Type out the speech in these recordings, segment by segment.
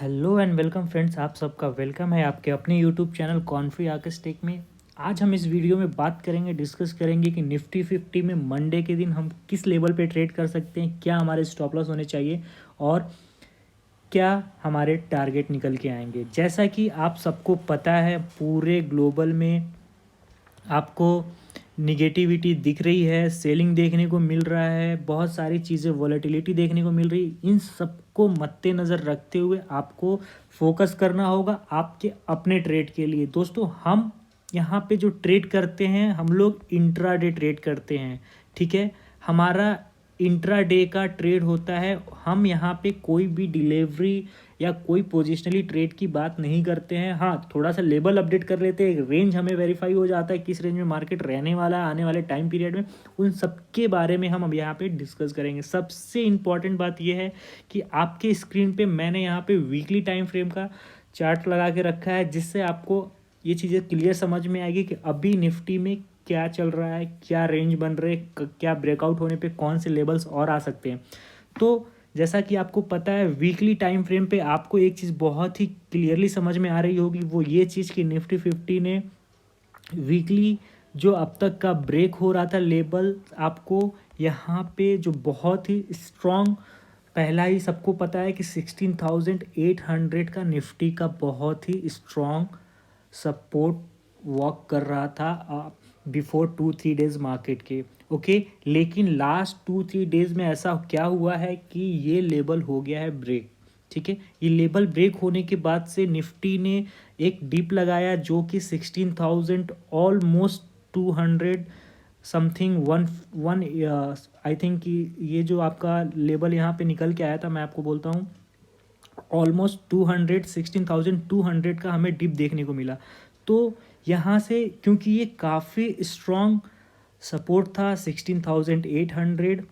Hello and welcome friends, आप सबका welcome है आपके अपने यूट्यूब चैनल कॉन्फ्री आर्कस टेक में। आज हम इस वीडियो में बात करेंगे, डिस्कस करेंगे कि निफ्टी 50 में मंडे के दिन हम किस लेवल पे ट्रेड कर सकते हैं, क्या हमारे स्टॉप लॉस होने चाहिए और क्या हमारे टारगेट निकल के आएंगे। जैसा कि आप सबको पता है, पूरे ग्लोबल में आपको निगेटिविटी दिख रही है, सेलिंग देखने को मिल रहा है, बहुत सारी चीज़ें वॉलेटिलिटी देखने को मिल रही। इन सबको मद्देनज़र रखते हुए आपको फोकस करना होगा आपके अपने ट्रेड के लिए। दोस्तों, हम यहाँ पे जो ट्रेड करते हैं, हम लोग इंट्राडे ट्रेड करते हैं, ठीक है। हमारा इंट्राडे का ट्रेड होता है। हम यहाँ पे कोई भी डिलीवरी या कोई पोजिशनली ट्रेड की बात नहीं करते हैं। हाँ, थोड़ा सा लेवल अपडेट कर लेते हैं, रेंज हमें वेरीफाई हो जाता है किस रेंज में मार्केट रहने वाला है आने वाले टाइम पीरियड में। उन सब के बारे में हम अब यहाँ पे डिस्कस करेंगे। सबसे इम्पॉर्टेंट बात यह है कि आपके स्क्रीन पे मैंने यहाँ पे वीकली टाइम फ्रेम का चार्ट लगा के रखा है, जिससे आपको ये चीज़ें क्लियर समझ में आएगी कि अभी निफ्टी में क्या चल रहा है, क्या रेंज बन रहे, क्या ब्रेकआउट होने पे कौन से लेवल्स और आ सकते हैं। तो जैसा कि आपको पता है, वीकली टाइम फ्रेम पे आपको एक चीज़ बहुत ही क्लियरली समझ में आ रही होगी, वो ये चीज़ कि निफ्टी 50 ने वीकली जो अब तक का ब्रेक हो रहा था लेवल, आपको यहाँ पे जो बहुत ही स्ट्रॉन्ग, पहला ही सबको पता है कि 16,800 का निफ्टी का बहुत ही स्ट्रॉन्ग सपोर्ट वॉक कर रहा था बिफोर 2-3 डेज मार्केट के। ओके, लेकिन लास्ट 2-3 डेज में ऐसा क्या हुआ है कि ये लेवल हो गया है ब्रेक, ठीक है। ये लेवल ब्रेक होने के बाद से निफ्टी ने एक डिप लगाया जो कि 16,000 almost 200 something one one I think कि ये जो आपका लेवल यहाँ पे निकल के आया था, मैं आपको बोलता हूँ ऑलमोस्ट 16,200 का हमें डिप देखने को मिला। तो यहाँ से क्योंकि ये काफ़ी स्ट्रॉन्ग सपोर्ट था 16,800,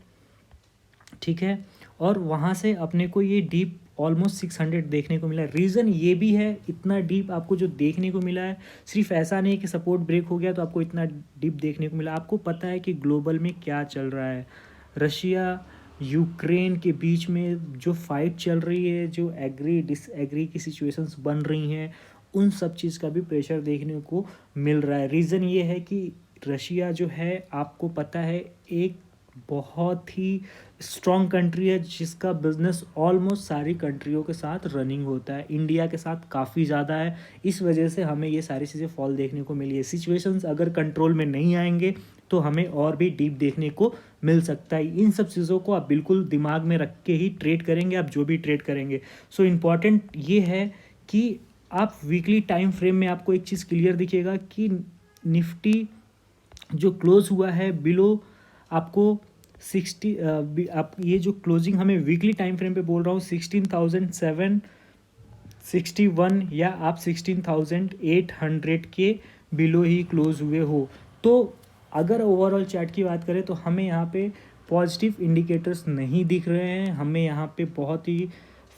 ठीक है, और वहाँ से अपने को ये डीप ऑलमोस्ट 600 देखने को मिला। रीज़न ये भी है, इतना डीप आपको जो देखने को मिला है, सिर्फ ऐसा नहीं कि सपोर्ट ब्रेक हो गया तो आपको इतना डीप देखने को मिला। आपको पता है कि ग्लोबल में क्या चल रहा है, रशिया यूक्रेन के बीच में जो फाइट चल रही है, जो एग्री डिसएग्री की सिचुएशंस बन रही हैं, उन सब चीज़ का भी प्रेशर देखने को मिल रहा है। रीज़न ये है कि रशिया जो है, आपको पता है, एक बहुत ही स्ट्रॉन्ग कंट्री है जिसका बिजनेस ऑलमोस्ट सारी कंट्रियों के साथ रनिंग होता है, इंडिया के साथ काफ़ी ज़्यादा है। इस वजह से हमें ये सारी चीज़ें फॉल देखने को मिली है। सिचुएशंस अगर कंट्रोल में नहीं आएंगे तो हमें और भी डीप देखने को मिल सकता है। इन सब चीज़ों को आप बिल्कुल दिमाग में रख के ही ट्रेड करेंगे, आप जो भी ट्रेड करेंगे। सो इम्पॉर्टेंट ये है कि आप वीकली टाइम फ्रेम में आपको एक चीज़ क्लियर दिखेगा कि निफ्टी जो क्लोज हुआ है बिलो आपको 60, आप ये जो क्लोजिंग हमें वीकली टाइम फ्रेम पे बोल रहा हूँ 16,761 या आप 16,800 के बिलो ही क्लोज हुए हो। तो अगर ओवरऑल चार्ट की बात करें तो हमें यहाँ पे पॉजिटिव इंडिकेटर्स नहीं दिख रहे हैं। हमें यहाँ पे बहुत ही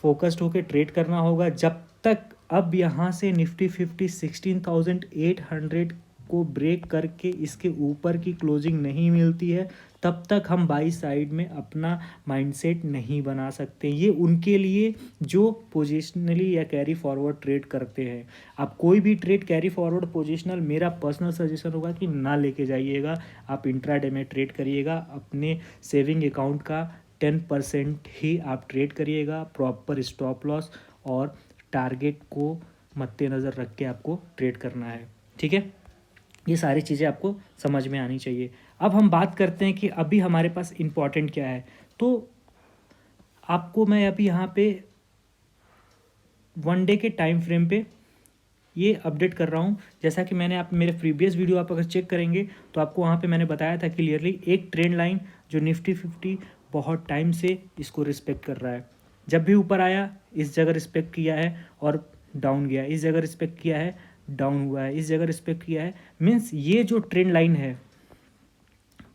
फोकस्ड होकर ट्रेड करना होगा। जब तक अब यहाँ से निफ्टी 50 16,800 को ब्रेक करके इसके ऊपर की क्लोजिंग नहीं मिलती है, तब तक हम बाई साइड में अपना माइंडसेट नहीं बना सकते। ये उनके लिए जो पोजिशनली या कैरी फॉरवर्ड ट्रेड करते हैं। आप कोई भी ट्रेड कैरी फॉरवर्ड पोजिशनल, मेरा पर्सनल सजेशन होगा कि ना लेके जाइएगा। आप इंट्राडे में ट्रेड करिएगा, अपने सेविंग अकाउंट का 10% ही आप ट्रेड करिएगा। प्रॉपर स्टॉप लॉस और टारगेट को मद्देनज़र रख के आपको ट्रेड करना है, ठीक है। ये सारी चीज़ें आपको समझ में आनी चाहिए। अब हम बात करते हैं कि अभी हमारे पास इम्पॉर्टेंट क्या है। तो आपको मैं अभी यहाँ पे वन डे के टाइम फ्रेम पे ये अपडेट कर रहा हूँ। जैसा कि मैंने आप मेरे प्रीवियस वीडियो आप अगर चेक करेंगे तो आपको वहाँ पे मैंने बताया था क्लियरली, एक ट्रेंड लाइन जो निफ्टी 50 बहुत टाइम से इसको रिस्पेक्ट कर रहा है। जब भी ऊपर आया इस जगह रिस्पेक्ट किया है और डाउन गया, इस जगह रिस्पेक्ट किया है, डाउन हुआ है, इस जगह रिस्पेक्ट किया है। मीन्स ये जो ट्रेंड लाइन है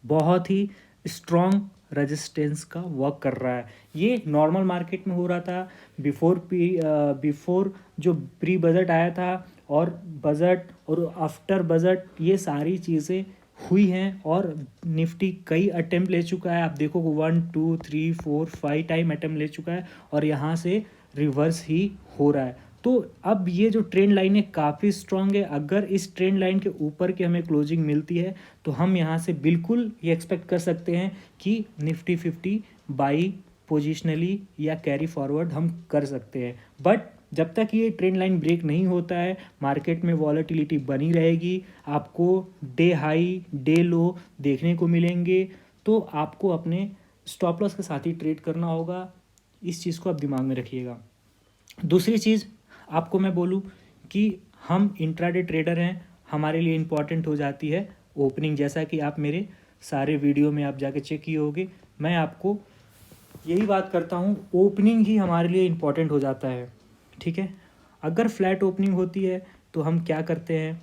बहुत ही स्ट्रॉन्ग रेजिस्टेंस का वर्क कर रहा है। ये नॉर्मल मार्केट में हो रहा था बिफोर जो प्री बजट आया था, और बजट और आफ्टर बजट ये सारी चीज़ें हुई हैं। और निफ्टी कई अटेम्प्ट ले चुका है, आप देखो 1 2 3 4 5 टाइम अटेम्प्ट ले चुका है और यहाँ से रिवर्स ही हो रहा है। तो अब ये जो ट्रेंड लाइन है काफ़ी स्ट्रांग है। अगर इस ट्रेंड लाइन के ऊपर की हमें क्लोजिंग मिलती है तो हम यहाँ से बिल्कुल ये एक्सपेक्ट कर सकते हैं कि निफ्टी 50 बाई पोजिशनली या कैरी फॉरवर्ड हम कर सकते हैं। बट जब तक ये ट्रेंड लाइन ब्रेक नहीं होता है मार्केट में वॉलेटिलिटी बनी रहेगी, आपको डे हाई डे लो देखने को मिलेंगे। तो आपको अपने स्टॉप लॉस के साथ ही ट्रेड करना होगा, इस चीज़ को आप दिमाग में रखिएगा। दूसरी चीज़ आपको मैं बोलूँ कि हम इंट्राडे ट्रेडर हैं, हमारे लिए इम्पॉर्टेंट हो जाती है ओपनिंग। जैसा कि आप मेरे सारे वीडियो में आप जाके चेक किए होगे, मैं आपको यही बात करता हूँ, ओपनिंग ही हमारे लिए इम्पॉर्टेंट हो जाता है। ठीक है, अगर फ्लैट ओपनिंग होती है तो हम क्या करते हैं,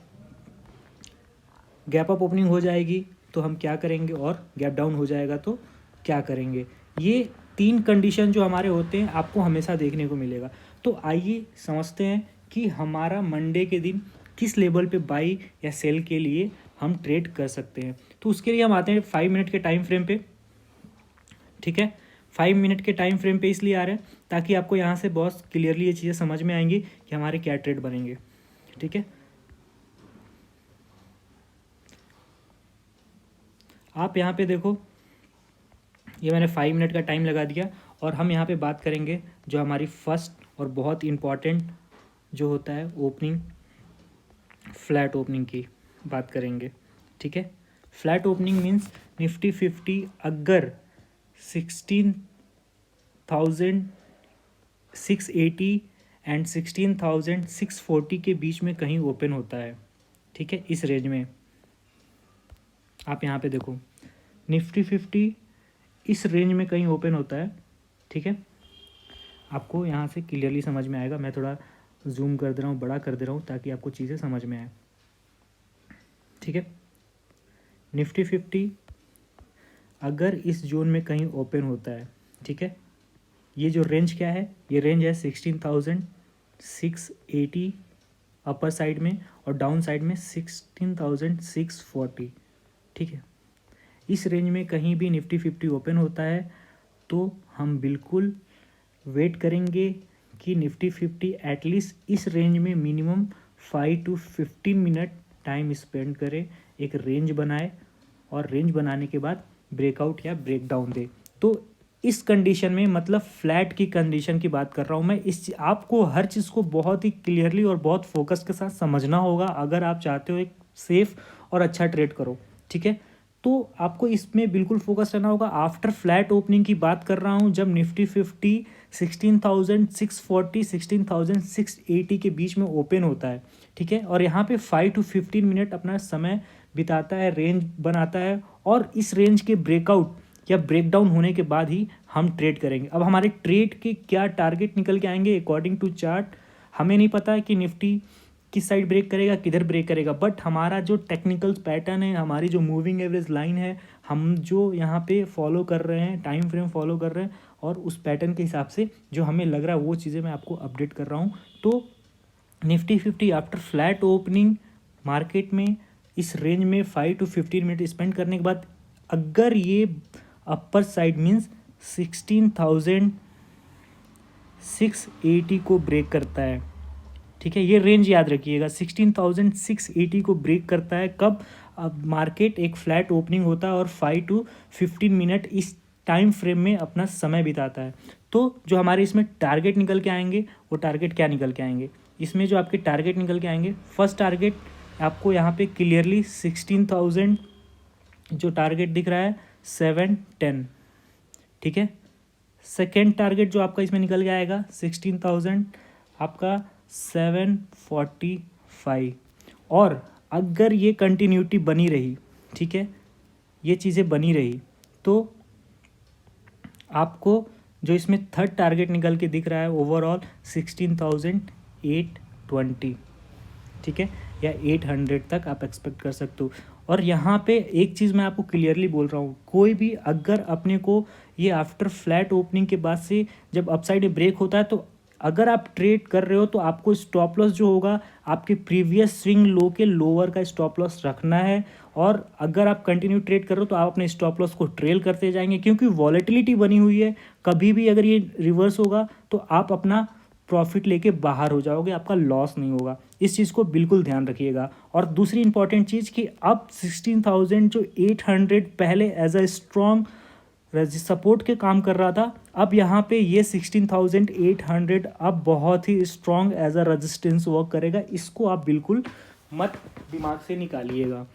गैप अप ओपनिंग हो जाएगी तो हम क्या करेंगे, और गैप डाउन हो जाएगा तो क्या करेंगे। ये 3 कंडीशन जो हमारे होते हैं आपको हमेशा देखने को मिलेगा। तो आइए समझते हैं कि हमारा मंडे के दिन किस लेवल पे बाई या सेल के लिए हम ट्रेड कर सकते हैं। तो उसके लिए हम आते हैं 5 मिनट के टाइम फ्रेम पे। ठीक है, 5 मिनट के टाइम फ्रेम पे इसलिए आ रहे हैं ताकि आपको यहाँ से बहुत क्लियरली ये चीज़ें समझ में आएंगी कि हमारे क्या ट्रेड बनेंगे। ठीक है, आप यहाँ पे देखो, ये मैंने 5 मिनट का टाइम लगा दिया और हम यहाँ पे बात करेंगे जो हमारी फर्स्ट और बहुत इम्पॉर्टेंट जो होता है ओपनिंग, फ्लैट ओपनिंग की बात करेंगे। ठीक है, फ्लैट ओपनिंग मीन्स निफ्टी 50 अगर 16,680 एंड 16,640 के बीच में कहीं ओपन होता है। ठीक है, इस रेंज में आप यहाँ पे देखो निफ्टी 50 इस रेंज में कहीं ओपन होता है। ठीक है, आपको यहाँ से क्लियरली समझ में आएगा। मैं थोड़ा जूम कर दे रहा हूँ, बड़ा कर दे रहा हूँ ताकि आपको चीज़ें समझ में आए। ठीक है, निफ्टी 50 अगर इस जोन में कहीं ओपन होता है, ठीक है, ये जो रेंज क्या है, ये रेंज है 16,680 अपर साइड में और डाउन साइड में 16,640। ठीक है, इस रेंज में कहीं भी निफ्टी 50 ओपन होता है तो हम बिल्कुल वेट करेंगे कि निफ्टी 50 एटलीस्ट इस रेंज में minimum 5 to 15 minute time spend करे, एक रेंज बनाए और रेंज बनाने के बाद ब्रेकआउट या ब्रेकडाउन दे। तो इस कंडीशन में, मतलब फ्लैट की कंडीशन की बात कर रहा हूँ मैं, आपको हर चीज़ को बहुत ही क्लियरली और बहुत फोकस के साथ समझना होगा अगर आप चाहते हो एक सेफ और अच्छा ट्रेड करो। ठीक है, तो आपको इसमें बिल्कुल फोकस रहना होगा। आफ्टर फ्लैट ओपनिंग की बात कर रहा हूँ, जब निफ्टी 50 16,640 16,680 के बीच में ओपन होता है। ठीक है, और यहाँ पे 5 to 15 मिनट अपना समय बिताता है, रेंज बनाता है और इस रेंज के ब्रेकआउट या ब्रेकडाउन होने के बाद ही हम ट्रेड करेंगे। अब हमारे ट्रेड के क्या टारगेट निकल के आएंगे अकॉर्डिंग टू चार्ट, हमें नहीं पता है कि निफ्टी किस साइड ब्रेक करेगा, किधर ब्रेक करेगा, बट हमारा जो टेक्निकल पैटर्न है, हमारी जो मूविंग एवरेज लाइन है, हम जो यहाँ पे फॉलो कर रहे हैं, टाइम फ्रेम फॉलो कर रहे हैं और उस पैटर्न के हिसाब से जो हमें लग रहा है वो चीज़ें मैं आपको अपडेट कर रहा हूँ। तो Nifty 50 after flat opening market में इस रेंज में 5 to 15 मिनट स्पेंड करने के बाद अगर ये अपर साइड मीन्स 16,680 को ब्रेक करता है, ठीक है, ये रेंज याद रखिएगा, 16,680 को ब्रेक करता है। कब? अब मार्केट एक फ्लैट ओपनिंग होता है और 5 to 15 मिनट इस टाइम फ्रेम में अपना समय बिताता है। तो जो हमारे इसमें टारगेट निकल के आएंगे, वो टारगेट क्या निकल के आएंगे, इसमें जो आपके टारगेट निकल के आएंगे, फर्स्ट टारगेट आपको यहाँ पे क्लियरली 16,000 जो टारगेट दिख रहा है 710। ठीक है, सेकेंड टारगेट जो आपका इसमें निकल के आएगा 16,000 आपका 745। और अगर ये कंटिन्यूटी बनी रही, ठीक है, ये चीज़ें बनी रही, तो आपको जो इसमें थर्ड टारगेट निकल के दिख रहा है ओवरऑल 16,820, ठीक है, या 800 तक आप एक्सपेक्ट कर सकते हो। और यहाँ पे एक चीज़ मैं आपको क्लियरली बोल रहा हूँ, कोई भी अगर अपने को ये आफ्टर फ्लैट ओपनिंग के बाद से जब अपसाइड में ब्रेक होता है, तो अगर आप ट्रेड कर रहे हो तो आपको स्टॉप लॉस जो होगा आपके प्रीवियस स्विंग लो के लोअर का स्टॉप लॉस रखना है। और अगर आप कंटिन्यू ट्रेड कर रहे हो तो आप अपने स्टॉप लॉस को ट्रेल करते जाएंगे, क्योंकि वॉलेटिलिटी बनी हुई है। कभी भी अगर ये रिवर्स होगा तो आप अपना प्रॉफिट लेके बाहर हो जाओगे, आपका लॉस नहीं होगा। इस चीज़ को बिल्कुल ध्यान रखिएगा। और दूसरी इंपॉर्टेंट चीज़ कि अब 16,000 जो 800 पहले एज अ स्ट्रॉन्ग सपोर्ट के काम कर रहा था, अब यहाँ पे ये 16,800 अब बहुत ही strong as a resistance work करेगा। इसको आप बिल्कुल मत दिमाग से निकालिएगा,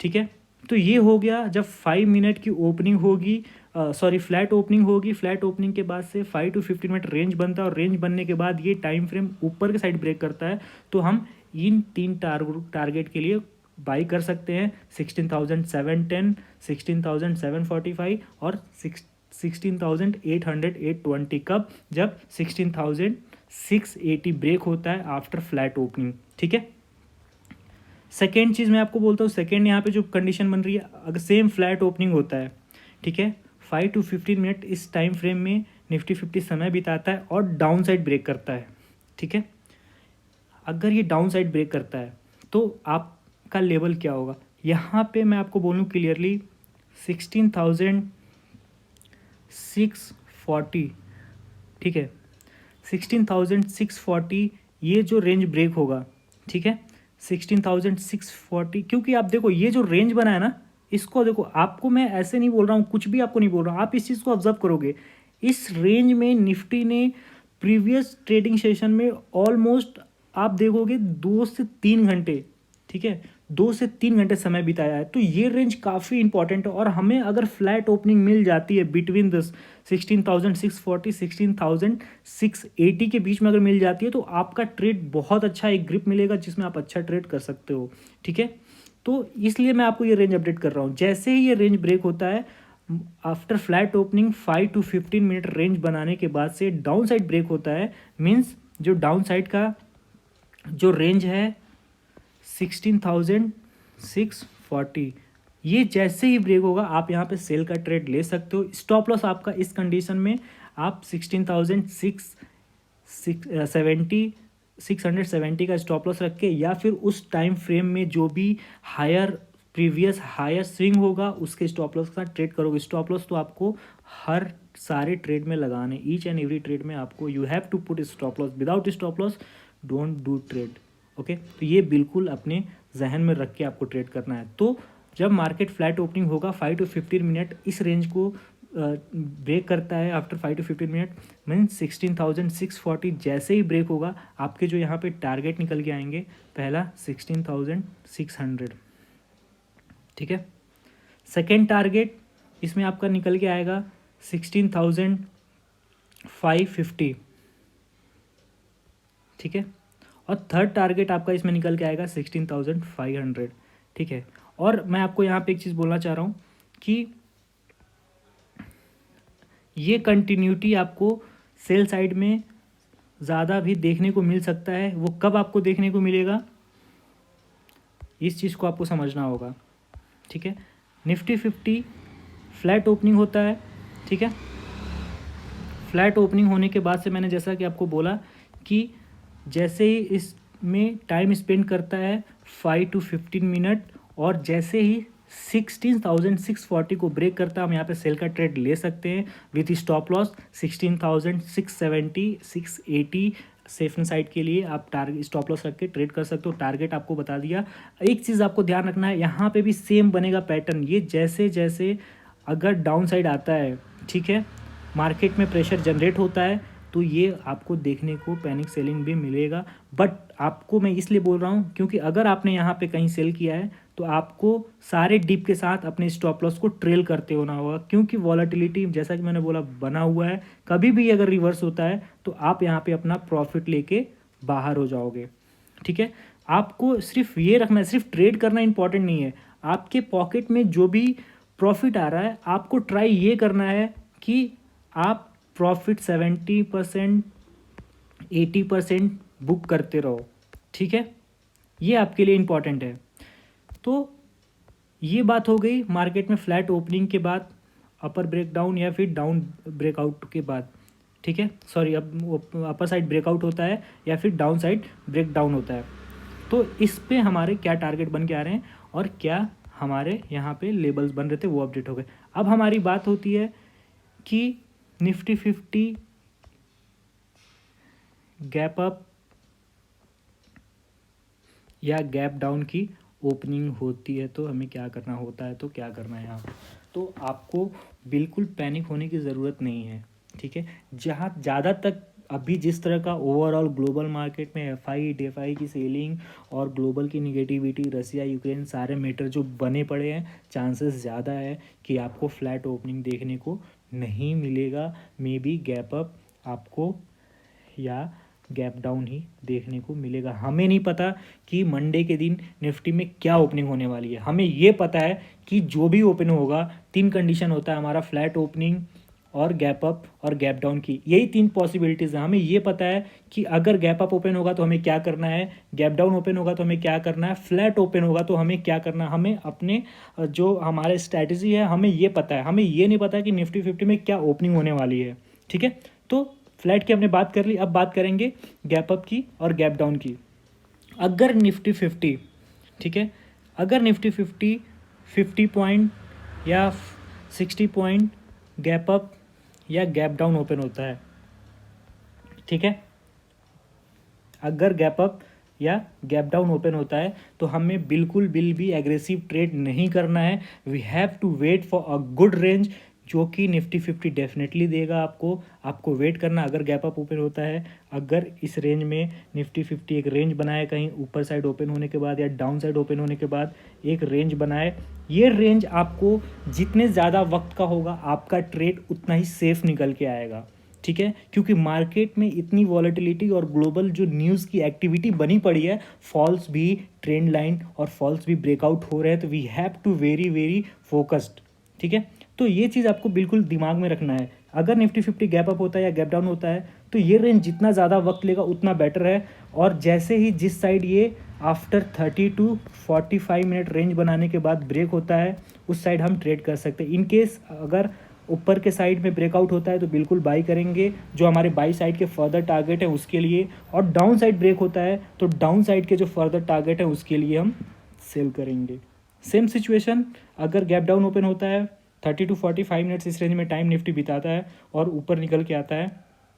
ठीक है। तो ये हो गया जब 5 मिनट की ओपनिंग होगी, सॉरी फ्लैट ओपनिंग होगी। फ्लैट ओपनिंग के बाद से 5 to 15 मिनट रेंज बनता है, और रेंज बनने के बाद ये टाइम फ्रेम ऊपर के साइड ब्रेक करता है, तो हम इन 3 टारगेट के लिए बाई कर सकते हैं। 16,710, 16,745 और 16,800 820 कब, जब 16,680 ब्रेक होता है आफ्टर फ्लैट ओपनिंग, ठीक है। सेकेंड चीज़ मैं आपको बोलता हूँ, सेकेंड यहाँ पे जो कंडीशन बन रही है, अगर सेम फ्लैट ओपनिंग होता है, ठीक है, 5 to 15 मिनट इस टाइम फ्रेम में निफ्टी 50 समय बिताता है और डाउन साइड ब्रेक करता है, ठीक है। अगर ये डाउन साइड ब्रेक करता है तो आपका लेवल क्या होगा, यहाँ पे मैं आपको बोलूँ क्लियरली 16,640, ठीक है, 16,640 ये जो रेंज ब्रेक होगा, ठीक है, 16,640, क्योंकि आप देखो ये जो रेंज बना है ना, इसको देखो, आपको मैं ऐसे नहीं बोल रहा हूँ, कुछ भी आपको नहीं बोल रहा हूँ, आप इस चीज़ को ऑब्जर्व करोगे। इस रेंज में निफ्टी ने प्रीवियस ट्रेडिंग सेशन में ऑलमोस्ट आप देखोगे 2 से 3 घंटे, ठीक है, 2 से 3 घंटे समय बिताया है। तो ये रेंज काफ़ी इंपॉर्टेंट है, और हमें अगर फ्लैट ओपनिंग मिल जाती है बिटवीन दिस 16,640 16,680 के बीच में अगर मिल जाती है, तो आपका ट्रेड बहुत अच्छा एक ग्रिप मिलेगा जिसमें आप अच्छा ट्रेड कर सकते हो, ठीक है। तो इसलिए मैं आपको ये रेंज अपडेट कर रहा हूँ। जैसे ही ये रेंज ब्रेक होता है after flat opening 5 to 15 minute range बनाने के बाद से डाउन साइड ब्रेक होता है, मीन्स जो डाउन साइड का जो रेंज है 16,640, ये जैसे ही ब्रेक होगा आप यहाँ पे सेल का ट्रेड ले सकते हो। स्टॉप लॉस आपका इस कंडीशन में आप 670 का स्टॉप लॉस रख के, या फिर उस टाइम फ्रेम में जो भी प्रीवियस हायर स्विंग होगा उसके स्टॉप लॉस के साथ ट्रेड करोगे। स्टॉप लॉस तो आपको हर सारे ट्रेड में लगाने, ईच एंड एवरी ट्रेड में आपको you have to put stop loss. Without stop loss don't do trade, okay. तो ये बिल्कुल अपने जहन में रख के आपको ट्रेड करना है। तो जब मार्केट फ्लैट ओपनिंग होगा 5 to 15 मिनट इस रेंज को ब्रेक करता है, आफ्टर 5 to 15 मिनट मीन्स 16,640 जैसे ही ब्रेक होगा, आपके जो यहाँ पे टारगेट निकल के आएंगे, पहला 16,600, ठीक है। सेकेंड टारगेट इसमें आपका निकल के आएगा 16,550, ठीक है। और थर्ड टारगेट आपका इसमें निकल के आएगा 16,500, ठीक है। और मैं आपको यहाँ पे एक चीज़ बोलना चाह रहा हूँ कि ये कंटिन्यूटी आपको सेल साइड में ज़्यादा भी देखने को मिल सकता है। वो कब आपको देखने को मिलेगा, इस चीज़ को आपको समझना होगा, ठीक है। निफ्टी 50 फ्लैट ओपनिंग होता है, ठीक है। फ्लैट ओपनिंग होने के बाद से मैंने जैसा कि आपको बोला कि जैसे ही इसमें टाइम स्पेंड करता है 5 to 15 मिनट, और जैसे ही 16,640 को ब्रेक करता है, हम यहाँ पे सेल का ट्रेड ले सकते हैं with stop loss 16,670 680 safe side के लिए आप टारगेट स्टॉप लॉस रख के ट्रेड कर सकते हो। टारगेट आपको बता दिया। एक चीज़ आपको ध्यान रखना है, यहाँ पे भी सेम बनेगा पैटर्न। ये जैसे जैसे अगर डाउन साइड आता है, ठीक है, मार्केट में प्रेशर जनरेट होता है, तो ये आपको देखने को पैनिक सेलिंग भी मिलेगा। बट आपको मैं इसलिए बोल रहा हूँ क्योंकि अगर आपने यहाँ पे कहीं सेल किया है तो आपको सारे डिप के साथ अपने स्टॉप लॉस को ट्रेल करते होना होगा, क्योंकि वॉलेटिलिटी जैसा कि मैंने बोला बना हुआ है। कभी भी अगर रिवर्स होता है तो आप यहाँ पे अपना प्रॉफिट लेके बाहर हो जाओगे, ठीक है। आपको सिर्फ ये रखना है, सिर्फ ट्रेड करना इंपॉर्टेंट नहीं है। आपके पॉकेट में जो भी प्रॉफिट आ रहा है, आपको ट्राई ये करना है कि आप प्रॉफिट 70% 80% बुक करते रहो, ठीक है। ये आपके लिए इम्पॉर्टेंट है। तो ये बात हो गई मार्केट में फ्लैट ओपनिंग के बाद, अपर ब्रेकडाउन या फिर डाउन ब्रेकआउट के बाद, ठीक है। सॉरी, अब अपर साइड ब्रेकआउट होता है या फिर डाउन साइड ब्रेकडाउन होता है। तो इस पे हमारे क्या टारगेट बन के आ रहे हैं और क्या हमारे यहाँ पे लेबल्स बन रहे थे वो अपडेट हो गए। अब हमारी बात होती है कि निफ्टी 50 गैप अप या गैप डाउन की ओपनिंग होती है तो हमें क्या करना होता है, तो क्या करना है यहाँ। तो आपको बिल्कुल पैनिक होने की ज़रूरत नहीं है, ठीक है। जहाँ ज़्यादा तक अभी जिस तरह का ओवरऑल ग्लोबल मार्केट में एफआई डेफआई की सेलिंग और ग्लोबल की निगेटिविटी, रसिया यूक्रेन सारे मैटर जो बने पड़े हैं, चांसेस ज़्यादा है कि आपको फ्लैट ओपनिंग देखने को नहीं मिलेगा। मे बी गैप अप आपको या गैप डाउन ही देखने को मिलेगा। हमें नहीं पता कि मंडे के दिन निफ्टी में क्या ओपनिंग होने वाली है। हमें ये पता है कि जो भी ओपन होगा, तीन कंडीशन होता है हमारा, फ्लैट ओपनिंग और गैप अप और गैप डाउन की, यही तीन पॉसिबिलिटीज़ हैं। हमें ये पता है कि अगर गैप अप ओपन होगा तो हमें क्या करना है, गैप डाउन ओपन होगा तो हमें क्या करना है, फ्लैट ओपन होगा तो हमें क्या करना है। हमें अपने जो हमारे स्ट्रैटेजी है हमें ये पता है। हमें ये नहीं पता है कि निफ्टी 50 में क्या ओपनिंग होने वाली है, ठीक है। तो फ्लैट की हमने बात कर ली, अब बात करेंगे गैप अप की और गैप डाउन की। अगर निफ्टी 50, ठीक है, अगर निफ्टी 50 पॉइंट या 60 पॉइंट गैप अप या गैप डाउन ओपन होता है, ठीक है, अगर गैप अप या गैप डाउन ओपन होता है तो हमें बिल्कुल भी एग्रेसिव ट्रेड नहीं करना है। We have to wait for a good range जो कि निफ्टी 50 डेफिनेटली देगा आपको वेट करना। अगर गैप अप ओपन होता है, अगर इस रेंज में निफ्टी 50 एक रेंज बनाए कहीं ऊपर साइड ओपन होने के बाद या डाउन साइड ओपन होने के बाद एक रेंज बनाए, ये रेंज आपको जितने ज़्यादा वक्त का होगा आपका ट्रेड उतना ही सेफ निकल के आएगा, ठीक है। क्योंकि मार्केट में इतनी वॉलेटिलिटी और ग्लोबल जो न्यूज़ की एक्टिविटी बनी पड़ी है, फॉल्स भी ट्रेंड लाइन और फॉल्स भी ब्रेकआउट हो रहे हैं, तो we have to very focused, ठीक है। तो ये चीज़ आपको बिल्कुल दिमाग में रखना है। अगर निफ्टी 50 गैप अप होता है या गैप डाउन होता है तो ये रेंज जितना ज़्यादा वक्त लेगा उतना बेटर है। और जैसे ही जिस साइड ये आफ्टर 30 to 45 मिनट रेंज बनाने के बाद ब्रेक होता है, उस साइड हम ट्रेड कर सकते हैं। इन केस अगर ऊपर के साइड में ब्रेकआउट होता है तो बिल्कुल बाई करेंगे, जो हमारे बाई साइड के फर्दर टारगेट है उसके लिए। और डाउन साइड ब्रेक होता है तो डाउन साइड के जो फर्दर टारगेट है उसके लिए हम सेल करेंगे। सेम सिचुएशन अगर गैप डाउन ओपन होता है, 30 to 45 मिनट्स इस रेंज में टाइम निफ्टी बिताता है और ऊपर निकल के आता है,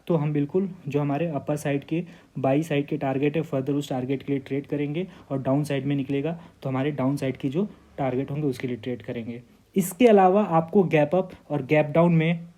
तो हम बिल्कुल जो हमारे अपर साइड के बाई साइड के टारगेट है फर्दर उस टारगेट के लिए ट्रेड करेंगे। और डाउन साइड में निकलेगा तो हमारे डाउन साइड की जो टारगेट होंगे उसके लिए ट्रेड करेंगे। इसके अलावा आपको गैप अप और गैप डाउन में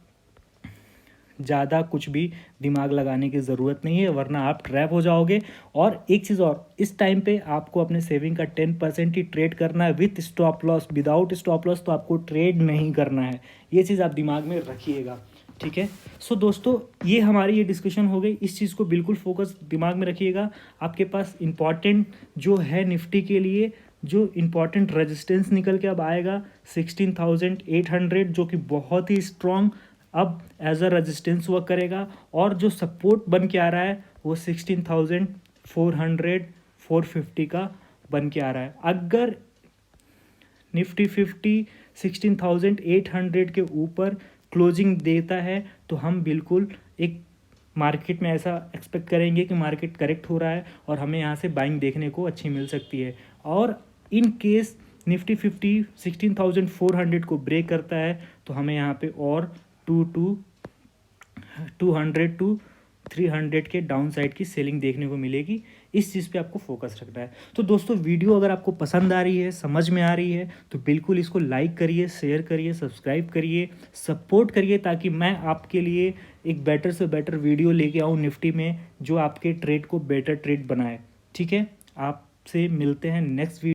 ज़्यादा कुछ भी दिमाग लगाने की ज़रूरत नहीं है, वरना आप ट्रैप हो जाओगे। और एक चीज़ और, इस टाइम पे आपको अपने सेविंग का 10% ही ट्रेड करना है with stop loss. Without stop loss तो आपको ट्रेड नहीं करना है, ये चीज़ आप दिमाग में रखिएगा, ठीक है। सो दोस्तों, ये हमारी ये डिस्कशन हो गई। इस चीज़ को बिल्कुल फोकस दिमाग में रखिएगा। आपके पास इंपॉर्टेंट जो है निफ्टी के लिए, जो इम्पॉर्टेंट रेजिस्टेंस निकल के अब आएगा 16,800, जो कि बहुत ही स्ट्रॉन्ग अब एज अ रेजिस्टेंस वर्क करेगा। और जो सपोर्ट बन के आ रहा है वो 16,400 450 का बन के आ रहा है। अगर निफ्टी 50 16,800 के ऊपर क्लोजिंग देता है तो हम बिल्कुल एक मार्केट में ऐसा एक्सपेक्ट करेंगे कि मार्केट करेक्ट हो रहा है और हमें यहाँ से बाइंग देखने को अच्छी मिल सकती है। और इन केस निफ्टी 50 16,400 को ब्रेक करता है तो हमें यहाँ पे और 200 to 300 के डाउन साइड की सेलिंग देखने को मिलेगी। इस चीज़ पे आपको फोकस रखना है। तो दोस्तों, वीडियो अगर आपको पसंद आ रही है, समझ में आ रही है, तो बिल्कुल इसको लाइक करिए, शेयर करिए, सब्सक्राइब करिए, सपोर्ट करिए, ताकि मैं आपके लिए एक बेटर से बेटर वीडियो लेके आऊँ निफ्टी में जो आपके ट्रेड को बेटर ट्रेड बनाए, ठीक है। आपसे मिलते हैं नेक्स्ट वीडियो।